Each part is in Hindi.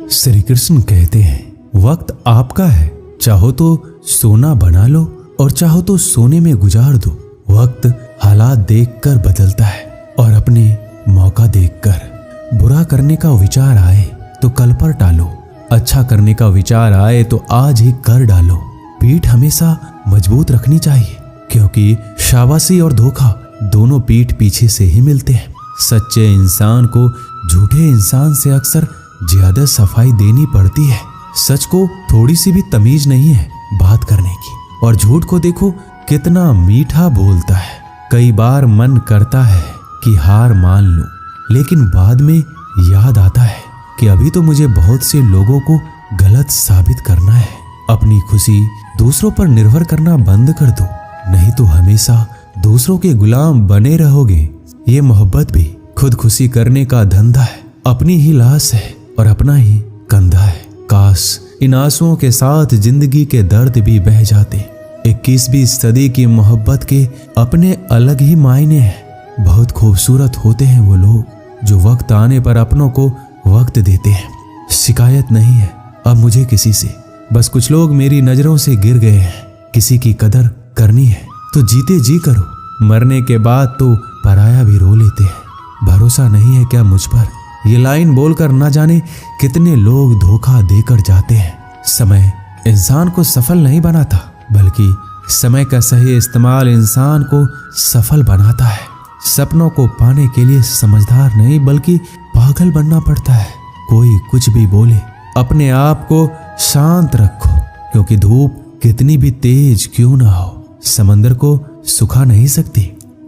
श्री कृष्ण कहते हैं वक्त आपका है, चाहो तो सोना बना लो और चाहो तो सोने में गुजार दो। वक्त हालात देखकर बदलता है और अपने मौका देखकर। बुरा करने का विचार आए तो कल पर टालो, अच्छा करने का विचार आए तो आज ही कर डालो। पीठ हमेशा मजबूत रखनी चाहिए, क्योंकि शाबाशी और धोखा दोनों पीठ पीछे से ही मिलते हैं। सच्चे इंसान को झूठे इंसान से अक्सर ज्यादा सफाई देनी पड़ती है। सच को थोड़ी सी भी तमीज नहीं है बात करने की, और झूठ को देखो कितना मीठा बोलता है। कई बार मन करता है कि हार मान लूं, लेकिन बाद में याद आता है कि अभी तो मुझे बहुत से लोगों को गलत साबित करना है। अपनी खुशी दूसरों पर निर्भर करना बंद कर दो, नहीं तो हमेशा दूसरों के गुलाम बने रहोगे। ये मोहब्बत भी खुद खुशी करने का धंधा है, अपनी ही लाश है और अपना ही कंधा है। काश इन आंसुओं के साथ जिंदगी के दर्द भी बह जाते। 21वीं सदी की मोहब्बत के अपने अलग ही मायने हैं। बहुत खूबसूरत होते हैं वो लोग जो वक्त आने पर अपनों को वक्त देते हैं। शिकायत नहीं है अब मुझे किसी से, बस कुछ लोग मेरी नजरों से गिर गए हैं। किसी की कदर करनी है तो जीते जी करो, मरने के बाद तो पराया भी रो लेते हैं। भरोसा नहीं है क्या मुझ पर? ये लाइन बोलकर ना जाने कितने लोग धोखा देकर जाते हैं। समय इंसान को सफल नहीं बनाता, बल्कि समय का सही इस्तेमाल इंसान को सफल बनाता है। सपनों को पाने के लिए समझदार नहीं बल्कि पागल बनना पड़ता है। कोई कुछ भी बोले, अपने आप को शांत रखो, क्योंकि धूप कितनी भी तेज क्यों ना हो समंदर को सुखा नहीं सकती।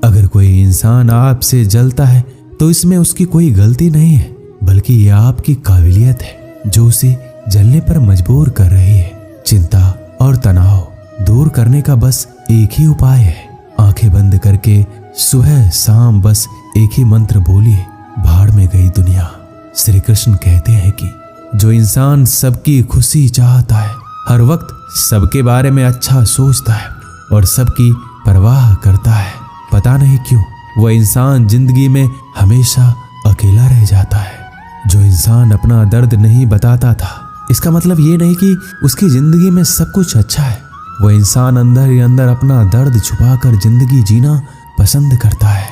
अगर कोई इंसान आपसे जलता है तो इसमें उसकी कोई गलती नहीं है, बल्कि यह आपकी काबिलियत है जो उसे जलने पर मजबूर कर रही है। चिंता और तनाव दूर करने का बस एक ही उपाय है। आंखें बंद करके सुबह शाम बस एक ही मंत्र बोलिए, भाड़ में गई दुनिया। श्री कृष्ण कहते हैं कि जो इंसान सबकी खुशी चाहता है, हर वक्त सबके बारे में अच्छा सोचता है और सबकी परवाह करता है, पता नहीं क्यों वह इंसान जिंदगी में हमेशा अकेला रह जाता है। जो इंसान अपना दर्द नहीं बताता था, इसका मतलब ये नहीं कि उसकी जिंदगी में सब कुछ अच्छा है। वह इंसान अंदर ही अंदर अपना दर्द छुपाकर जिंदगी जीना पसंद करता है,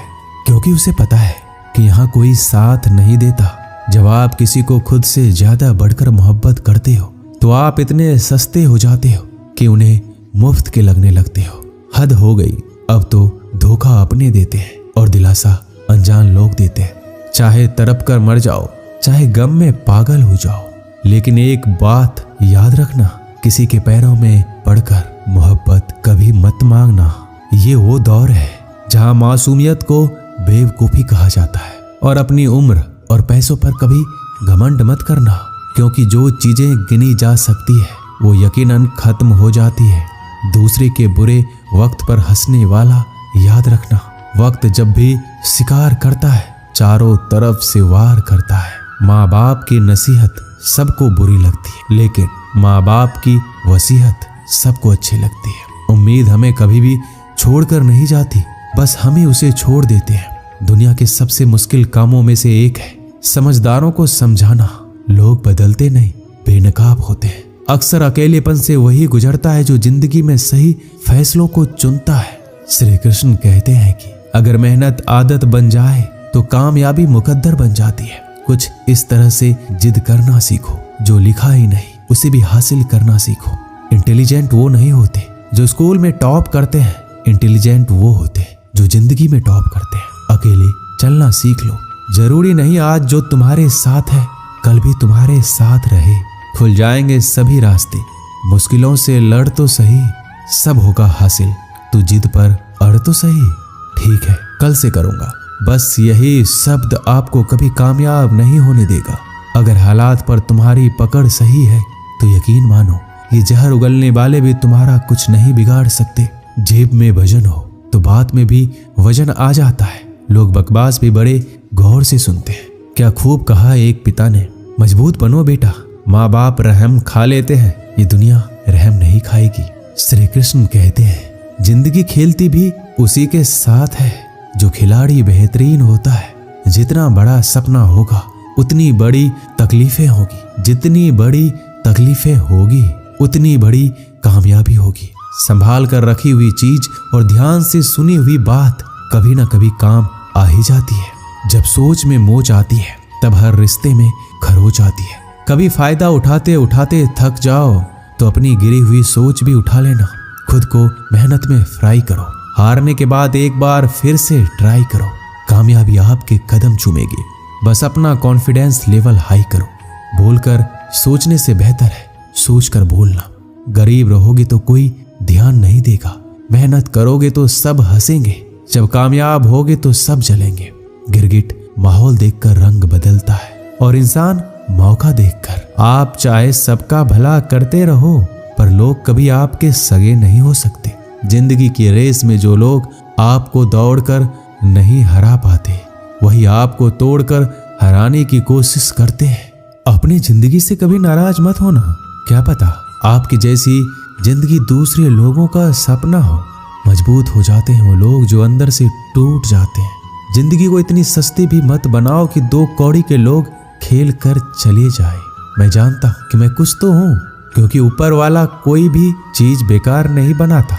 क्योंकि उसे पता है कि यहाँ कोई साथ नहीं देता। जब आप किसी को खुद से ज्यादा बढ़कर मोहब्बत करते हो तो आप इतने सस्ते हो जाते हो कि उन्हें मुफ्त के लगने लगते हो। हद हो गई, अब तो धोखा अपने देते हैं और दिलासा अनजान लोग देते हैं। चाहे तड़प कर मर जाओ, चाहे गम में पागल हो जाओ, लेकिन एक बात याद रखना, किसी के पैरों में पड़कर मोहब्बत कभी मत मांगना। ये वो दौर है जहां मासूमियत को बेवकूफी कहा जाता है, और अपनी उम्र और पैसों पर कभी घमंड मत करना, क्योंकि जो चीजें गिनी जा सकती है वो यकीनन खत्म हो जाती है। दूसरे के बुरे वक्त पर हंसने वाला याद रखना, वक्त जब भी शिकार करता है चारों तरफ से वार करता है। माँ बाप की नसीहत सबको बुरी लगती है, लेकिन माँ बाप की वसीयत सबको अच्छी लगती है। उम्मीद हमें कभी भी छोड़कर नहीं जाती, बस हम ही उसे छोड़ देते हैं। दुनिया के सबसे मुश्किल कामों में से एक है समझदारों को समझाना। लोग बदलते नहीं, बेनकाब होते हैं। अक्सर अकेलेपन से वही गुजरता है जो जिंदगी में सही फैसलों को चुनता है। श्री कृष्ण कहते हैं कि अगर मेहनत आदत बन जाए तो कामयाबी मुकद्दर बन जाती है। कुछ इस तरह से जिद करना सीखो, जो लिखा ही नहीं उसे भी हासिल करना सीखो। इंटेलिजेंट वो नहीं होते जो स्कूल में टॉप करते हैं, इंटेलिजेंट वो होते हैं जो जिंदगी में टॉप करते हैं। अकेले चलना सीख लो, जरूरी नहीं आज जो तुम्हारे साथ है कल भी तुम्हारे साथ रहे। खुल जाएंगे सभी रास्ते, मुश्किलों से लड़ तो सही, सब होगा हासिल। तू जिद पर अड़ तो सही, ठीक है कल से करूंगा, बस यही शब्द आपको कभी कामयाब नहीं होने देगा। अगर हालात पर तुम्हारी पकड़ सही है तो यकीन मानो ये जहर उगलने वाले भी तुम्हारा कुछ नहीं बिगाड़ सकते। जेब में वजन हो तो बात में भी वजन आ जाता है। लोग बकवास भी बड़े गौर से सुनते हैं। क्या खूब कहा एक पिता ने, मजबूत बनो बेटा, माँ बाप रहम खा लेते हैं, ये दुनिया रहम नहीं खाएगी। श्री कृष्ण कहते हैं जिंदगी खेलती भी उसी के साथ है जो खिलाड़ी बेहतरीन होता है। जितना बड़ा सपना होगा उतनी बड़ी तकलीफें होगी। जितनी बड़ी तकलीफें होगी उतनी बड़ी कामयाबी होगी। संभाल कर रखी हुई चीज और ध्यान से सुनी हुई बात कभी ना कभी काम आ ही जाती है। जब सोच में मोच आती है तब हर रिश्ते में खरोच आती है। कभी फायदा उठाते उठाते थक जाओ तो अपनी गिरी हुई सोच भी उठा लेना। खुद को मेहनत में फ्राई करो। हारने के बाद एक बार फिर से ट्राई करो। कामयाबी आपके कदम चूमेगी। बस अपना कॉन्फिडेंस लेवल हाई करो। बोलकर सोचने से बेहतर है सोचकर बोलना। गरीब रहोगे तो कोई ध्यान नहीं देगा। मेहनत करोगे तो सब हंसेंगे। जब कामयाब होगे तो सब जलेंगे। गिरगिट माहौल देखकर रंग बदलता है और इंसान मौका देखकर। आप चाहे सबका भला करते रहो पर लोग कभी आपके सगे नहीं हो सकते। जिंदगी की रेस में जो लोग आपको दौड़कर नहीं हरा पाते वही आपको तोड़कर हराने की कोशिश करते हैं। अपनी जिंदगी से कभी नाराज मत होना। क्या पता आपकी जैसी जिंदगी दूसरे लोगों का सपना हो। मजबूत हो जाते हैं वो लोग जो अंदर से टूट जाते हैं। जिंदगी को इतनी सस्ती भी मत बनाओ कि 2 कौड़ी के लोग खेल कर चले जाए। मैं जानता हूं कि मैं कुछ तो हूं क्योंकि ऊपर वाला कोई भी चीज बेकार नहीं बनाता।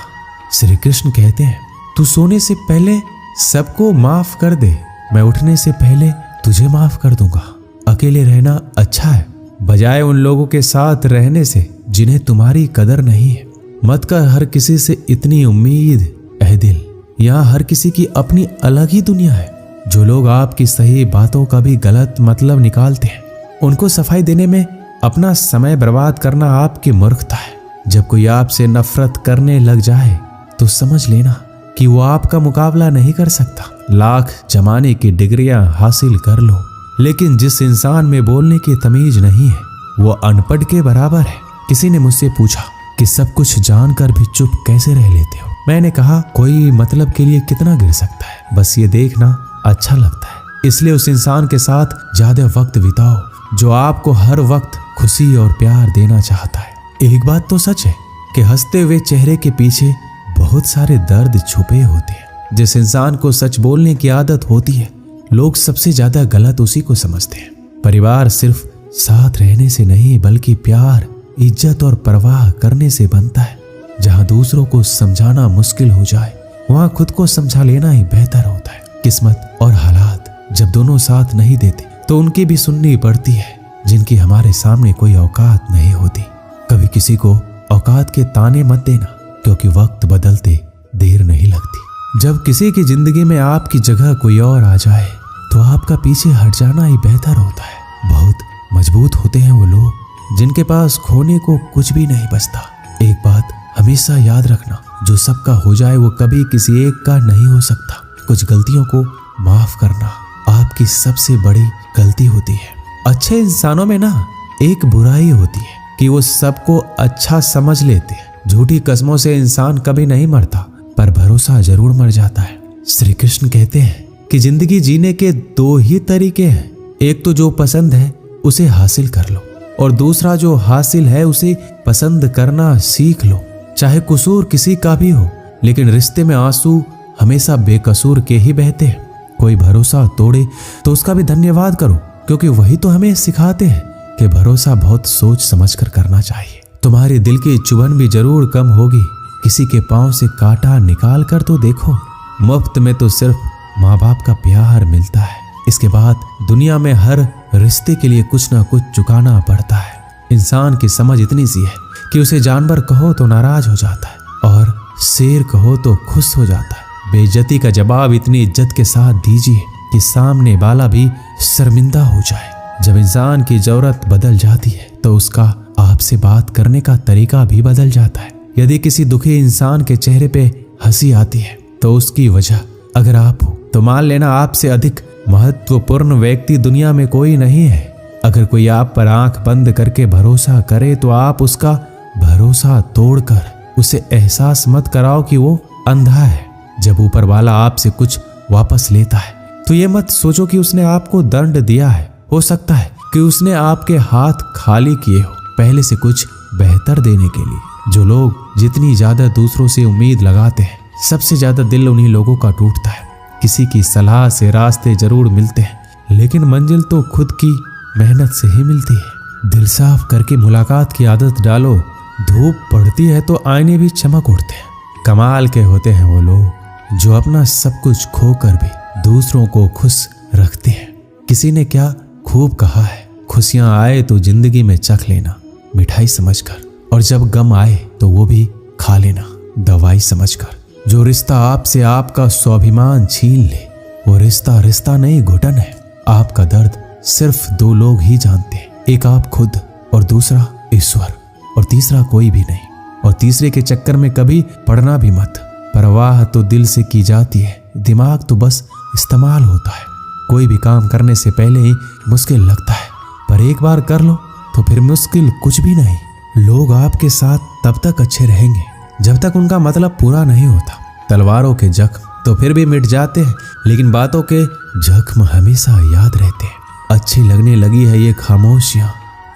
श्री कृष्ण कहते हैं तू सोने से पहले सबको माफ कर दे, मैं उठने से पहले तुझे माफ कर दूंगा। अकेले रहना अच्छा है बजाय उन लोगों के साथ रहने से जिन्हें तुम्हारी कदर नहीं है। मत कर हर किसी से इतनी उम्मीद ऐ दिल। यहाँ हर किसी की अपनी अलग ही दुनिया है। जो लोग आपकी सही बातों का भी गलत मतलब निकालते हैं उनको सफाई देने में अपना समय बर्बाद करना आपकी मूर्खता है। जब कोई आपसे नफरत करने लग जाए तो समझ लेना कि वो आपका मुकाबला नहीं कर सकता। लाख जमाने की डिग्रियां हासिल कर लो लेकिन जिस इंसान में बोलने की तमीज नहीं है वो अनपढ़ के बराबर है। किसी ने मुझसे पूछा कि सब कुछ जानकर भी चुप कैसे रह लेते हो। मैंने कहा कोई मतलब के लिए कितना गिर सकता है, बस ये देखना अच्छा लगता है। इसलिए उस इंसान के साथ ज्यादा वक्त बिताओ जो आपको हर वक्त खुशी और प्यार देना चाहता है। एक बात तो सच है कि हंसते हुए चेहरे के पीछे बहुत सारे दर्द छुपे होते हैं। जिस इंसान को सच बोलने की आदत होती है लोग सबसे ज्यादा गलत उसी को समझते हैं। परिवार सिर्फ साथ रहने से नहीं बल्कि प्यार, इज्जत और परवाह करने से बनता है। जहां दूसरों को समझाना मुश्किल हो जाए वहां खुद को समझा लेना ही बेहतर होता है। किस्मत और हालात जब दोनों साथ नहीं देते तो उनकी भी सुननी पड़ती है जिनकी हमारे सामने कोई औकात नहीं होती। कभी किसी को औकात के ताने मत देना क्योंकि वक्त बदलते देर नहीं लगती। जब किसी की जिंदगी में आपकी जगह कोई और आ जाए तो आपका पीछे हट जाना ही बेहतर होता है। बहुत मजबूत होते हैं वो लोग जिनके पास खोने को कुछ भी नहीं बचता। एक बात हमेशा याद रखना, जो सबका हो जाए वो कभी किसी एक का नहीं हो सकता। कुछ गलतियों को माफ करना आपकी सबसे बड़ी गलती होती है। अच्छे इंसानों में ना एक बुराई होती है कि वो सबको अच्छा समझ लेते हैं। झूठी कस्मों से इंसान कभी नहीं मरता पर भरोसा जरूर मर जाता है। श्री कृष्ण कहते हैं कि जिंदगी जीने के 2 ही तरीके हैं। एक तो जो पसंद है उसे हासिल कर लो और दूसरा जो हासिल है उसे पसंद करना सीख लो। चाहे कसूर किसी का भी हो लेकिन रिश्ते में आंसू हमेशा बेकसूर के ही बहते हैं। कोई भरोसा तोड़े तो उसका भी धन्यवाद करो क्योंकि वही तो हमें सिखाते हैं कि भरोसा बहुत सोच समझकर करना चाहिए। तुम्हारे दिल की चुभन भी जरूर कम होगी। किसी के पांव से कांटा निकाल कर तो देखो। मुफ्त में तो सिर्फ माँ बाप का प्यार मिलता है। इसके बाद दुनिया में हर रिश्ते के लिए कुछ ना कुछ चुकाना पड़ता है। इंसान की समझ इतनी सी है कि उसे जानवर कहो तो नाराज हो जाता है और शेर कहो तो खुश हो जाता है। बेइज्जती का जवाब इतनी इज्जत के साथ दीजिए कि सामने वाला भी शर्मिंदा हो जाए। जब इंसान की जरूरत बदल जाती है तो उसका आपसे बात करने का तरीका भी बदल जाता है। यदि किसी दुखी इंसान के चेहरे पे हंसी आती है तो उसकी वजह अगर आप हो तो मान लेना आपसे अधिक महत्वपूर्ण व्यक्ति दुनिया में कोई नहीं है। अगर कोई आप पर आंख बंद करके भरोसा करे तो आप उसका भरोसा तोड़कर उसे एहसास मत कराओ कि वो अंधा है। जब ऊपर वाला आपसे कुछ वापस लेता है तो ये मत सोचो कि उसने आपको दंड दिया है। हो सकता है कि उसने आपके हाथ खाली किए हो पहले से कुछ बेहतर देने के लिए। जो लोग जितनी ज्यादा दूसरों से उम्मीद लगाते हैं सबसे ज्यादा दिल उन्हीं लोगों का टूटता है। किसी की सलाह से रास्ते जरूर मिलते हैं लेकिन मंजिल तो खुद की मेहनत से ही मिलती है। दिल साफ करके मुलाकात की आदत डालो। धूप पड़ती है तो आईने भी चमक उठते हैं। कमाल के होते हैं वो लोग जो अपना सब कुछ खोकर भी दूसरों को खुश रखते हैं। किसी ने क्या खूब कहा है, खुशियां आए तो जिंदगी में चख लेना मिठाई समझकर, और जब गम आए तो वो भी खा लेना दवाई समझकर। जो रिश्ता आपसे आपका स्वाभिमान छीन ले वो रिश्ता रिश्ता नहीं, घुटन है। आपका दर्द सिर्फ दो लोग ही जानते हैं, एक आप खुद और दूसरा ईश्वर, और तीसरा कोई भी नहीं। और तीसरे के चक्कर में कभी पड़ना भी मत। परवाह तो दिल से की जाती है, दिमाग तो बस इस्तेमाल होता है। कोई भी काम करने से पहले ही मुश्किल लगता है, पर एक बार कर लो तो फिर मुश्किल कुछ भी नहीं। लोग आपके साथ तब तक अच्छे रहेंगे जब तक उनका मतलब पूरा नहीं होता। तलवारों के जख्म तो फिर भी मिट जाते हैं, लेकिन बातों के जख्म हमेशा याद रहते हैं। अच्छी लगने लगी है ये खामोशियां,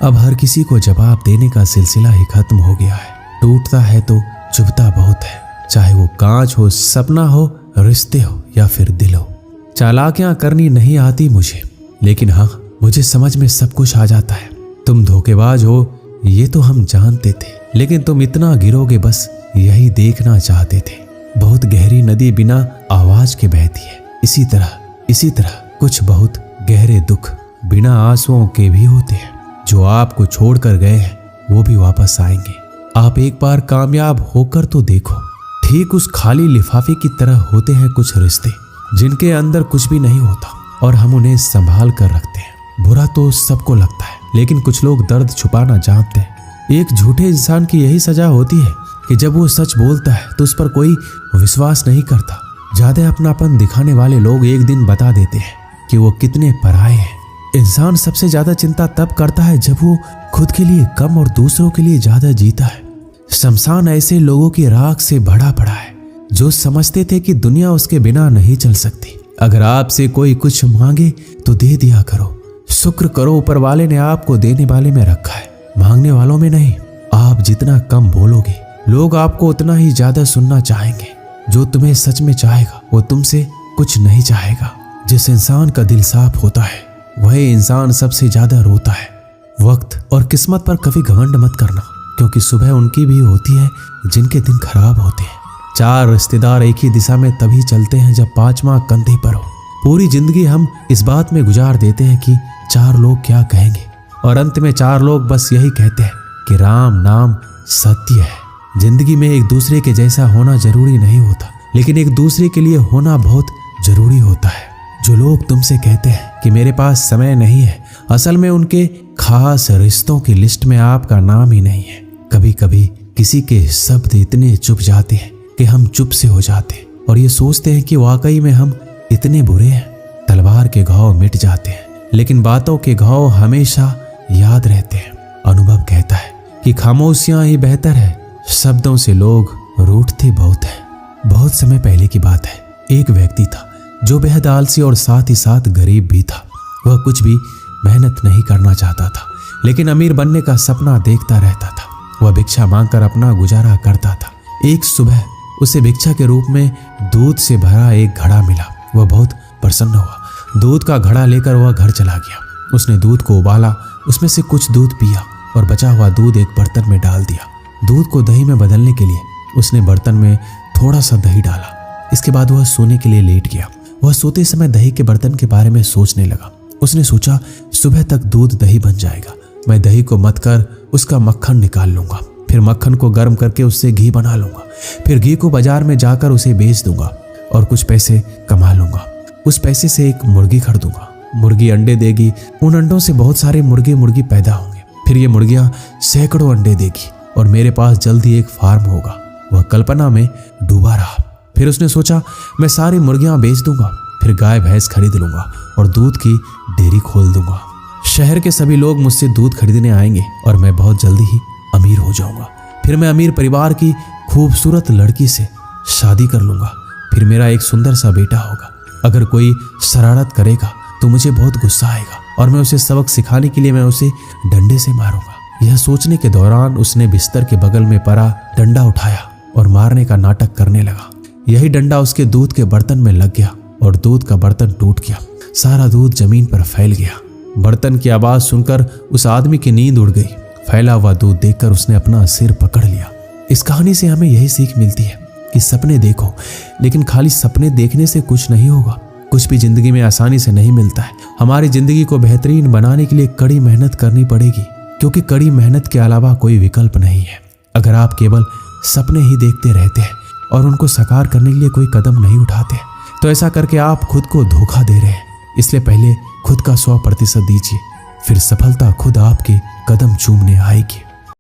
अब हर किसी को जवाब देने का सिलसिला ही खत्म हो गया है। टूटता है तो चुभता बहुत है, चाहे वो कांच हो, सपना हो, रिश्ते हो या फिर दिल हो। चालाकियां करनी नहीं आती मुझे, लेकिन हाँ मुझे समझ में सब कुछ आ जाता है। तुम धोखेबाज हो ये तो हम जानते थे, लेकिन तुम इतना गिरोगे बस यही देखना चाहते थे। बहुत गहरी नदी बिना आवाज के बहती है, इसी तरह कुछ बहुत गहरे दुख बिना आंसुओं के भी होते हैं। जो आपको छोड़कर गए हैं वो भी वापस आएंगे। आप एक बार कामयाब होकर तो देखो। ठीक उस खाली लिफाफे की तरह होते हैं कुछ रिश्ते जिनके अंदर कुछ भी नहीं होता और हम उन्हें संभाल कर रखते हैं। बुरा तो सबको लगता है, लेकिन कुछ लोग दर्द छुपाना जानते हैं। एक झूठे इंसान की यही सजा होती है कि जब वो सच बोलता है तो उस पर कोई विश्वास नहीं करता। ज्यादा अपनापन दिखाने वाले लोग एक दिन बता देते हैं कि वो कितने पराये हैं। इंसान सबसे ज्यादा चिंता तब करता है जब वो खुद के लिए कम और दूसरों के लिए ज्यादा जीता है। शमशान ऐसे लोगों की राख से भरा पड़ा है जो समझते थे कि दुनिया उसके बिना नहीं चल सकती। अगर आपसे कोई कुछ मांगे तो दे दिया करो। शुक्र करो ऊपर वाले ने आपको देने वाले में रखा है, मांगने वालों में नहीं। आप जितना कम बोलोगे लोग आपको उतना ही ज्यादा सुनना चाहेंगे। जो तुम्हें सच में चाहेगा वो तुमसे कुछ नहीं चाहेगा। जिस इंसान का दिल साफ होता है वही इंसान सबसे ज्यादा रोता है। वक्त और किस्मत पर कभी घमंड मत करना, क्योंकि सुबह उनकी भी होती है जिनके दिन खराब होते हैं। 4 रिश्तेदार एक ही दिशा में तभी चलते हैं जब 5वां कंधे पर हो। पूरी जिंदगी हम इस बात में गुजार देते हैं कि 4 लोग क्या कहेंगे, और अंत में 4 लोग बस यही कहते हैं कि राम नाम सत्य है। जिंदगी में एक दूसरे के जैसा होना जरूरी नहीं होता, लेकिन एक दूसरे के लिए होना बहुत जरूरी होता है। जो लोग तुमसे कहते हैं कि मेरे पास समय नहीं है, असल में उनके खास रिश्तों की लिस्ट में आपका नाम ही नहीं है। कभी कभी किसी के शब्द इतने चुप जाते हैं कि हम चुप से हो जाते हैं और ये सोचते हैं कि वाकई में हम इतने बुरे हैं। तलवार के घाव मिट जाते हैं, लेकिन बातों के घाव हमेशा याद रहते हैं। अनुभव कहता है कि खामोशियां ही बेहतर है, शब्दों से लोग रूठते बहुत हैं। बहुत समय पहले की बात है, एक व्यक्ति था जो बेहद आलसी और साथ ही साथ गरीब भी था। वह कुछ भी मेहनत नहीं करना चाहता था, लेकिन अमीर बनने का सपना देखता रहता था। वह भिक्षा मांगकर अपना गुजारा करता था। एक सुबह उसे भिक्षा के रूप में दूध से भरा एक घड़ा मिला। वह बहुत प्रसन्न हुआ। दूध का घड़ा लेकर वह घर चला गया। उसने दूध को उबाला, उसमें से कुछ दूध पिया और बचा हुआ दूध एक बर्तन में डाल दिया। दूध को दही में बदलने के लिए उसने बर्तन में थोड़ा सा दही डाला। इसके बाद वह सोने के लिए लेट गया। वह सोते समय दही के बर्तन के बारे में सोचने लगा। उसने सोचा, सुबह तक दूध दही बन जाएगा। मैं दही को मथ कर उसका मक्खन निकाल लूंगा, फिर मक्खन को गर्म करके उससे घी बना लूंगा, फिर घी को बाजार में जाकर उसे बेच दूंगा और कुछ पैसे कमा लूंगा। उस पैसे से एक मुर्गी खरीदूंगा। मुर्गी अंडे देगी, उन अंडों से बहुत सारे मुर्गी पैदा होंगे। फिर ये मुर्गियां सैकड़ों अंडे देगी और मेरे पास जल्दी एक फार्म होगा। वह कल्पना में डूबा रहा। फिर उसने सोचा, मैं सारी मुर्गियां बेच दूंगा, फिर गाय भैंस खरीद लूंगा और दूध की डेयरी खोल दूंगा। शहर के सभी लोग मुझसे दूध खरीदने आएंगे और मैं बहुत जल्दी ही अमीर हो जाऊंगा। फिर मैं अमीर परिवार की खूबसूरत लड़की से शादी कर लूंगा। फिर मेरा एक सुंदर सा बेटा होगा। अगर कोई शरारत करेगा तो मुझे बहुत गुस्सा आएगा और मैं उसे सबक सिखाने के लिए मैं उसे डंडे से मारूंगा। यह सोचने के दौरान उसने बिस्तर के बगल में पड़ा डंडा उठाया और मारने का नाटक करने लगा। यही डंडा उसके दूध के बर्तन में लग गया और दूध का बर्तन टूट गया। सारा दूध जमीन पर फैल गया। बर्तन की आवाज सुनकर उस आदमी की नींद उड़ गई। फैला हुआ दूध देखकर उसने अपना सिर पकड़ लिया। इस कहानी से हमें यही सीख मिलती है कि सपने देखो, लेकिन खाली सपने देखने से कुछ नहीं होगा। कुछ भी जिंदगी में आसानी से नहीं मिलता है। हमारी जिंदगी को बेहतरीन बनाने के लिए कड़ी मेहनत करनी पड़ेगी, क्योंकि कड़ी मेहनत के अलावा कोई विकल्प नहीं है। अगर आप केवल सपने ही देखते रहते हैं और उनको साकार करने के लिए कोई कदम नहीं उठाते, तो ऐसा करके आप खुद को धोखा दे रहे हैं। इसलिए पहले खुद का 100% दीजिए, फिर सफलता खुद आपके कदम चूमने आएगी।